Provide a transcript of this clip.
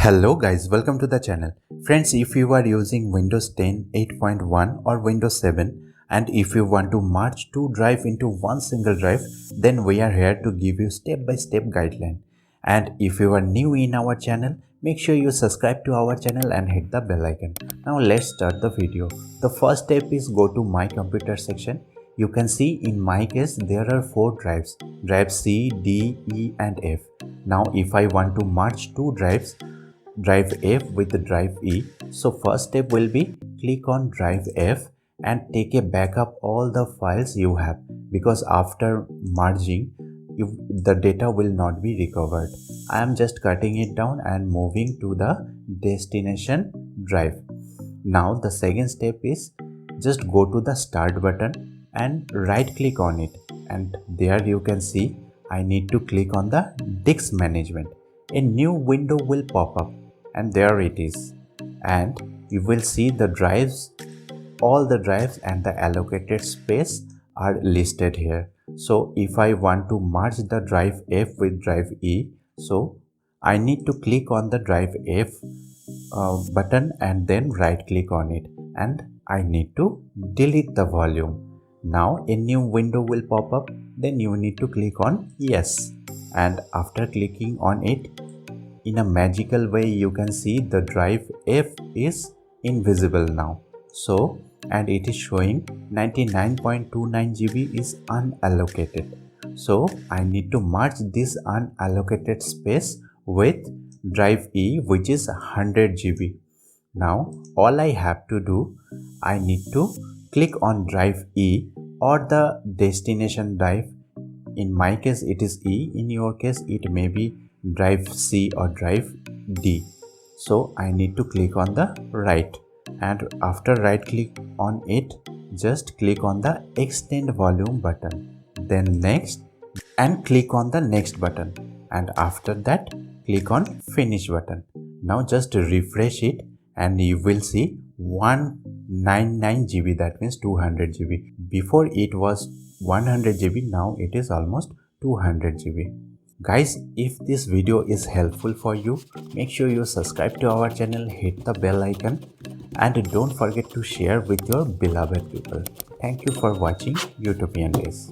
Hello guys, welcome to the channel. Friends, if you are using Windows 10 8.1 or Windows 7 and if you want to merge two drives into one single drive, then we are here to give you step-by-step guideline. And if you are new in our channel, make sure you subscribe to our channel and hit the bell icon. Now let's start the video. The first step is go to My Computer section. You can see in my case there are 4 drives, drive C, D, E and F. Now if I want to merge two drives, drive F with the drive E. So first step will be click on drive F and take a backup all the files you have, because after merging the data will not be recovered. I am just cutting it down and moving to the destination drive. Now the second step is just go to the start button and right click on it, and there you can see I need to click on the disk management. A new window will pop up and there it is, and you will see the drives, all the drives and the allocated space are listed here. So if I want to merge the drive F with drive E, so I need to click on the drive F button and then right click on it, and I need to delete the volume. Now a new window will pop up, then you need to click on yes, and after clicking on it, in a magical way you can see the drive F is invisible now. So, and it is showing 99.29 GB is unallocated. So I need to merge this unallocated space with drive E, which is 100 GB. Now all I have to do, I need to click on drive E or the destination drive. In my case it is E, in your case it may be drive C or drive D. So I need to click on the right, and after right click on it, just click on the extend volume button, then next, and click on the next button, and after that click on finish button. Now just refresh it and you will see 199 GB, that means 200 GB. Before it was 100 GB, now it is almost 200 GB. Guys, if this video is helpful for you, make sure you subscribe to our channel, hit the bell icon, and don't forget to share with your beloved people. Thank you for watching Utopian Days.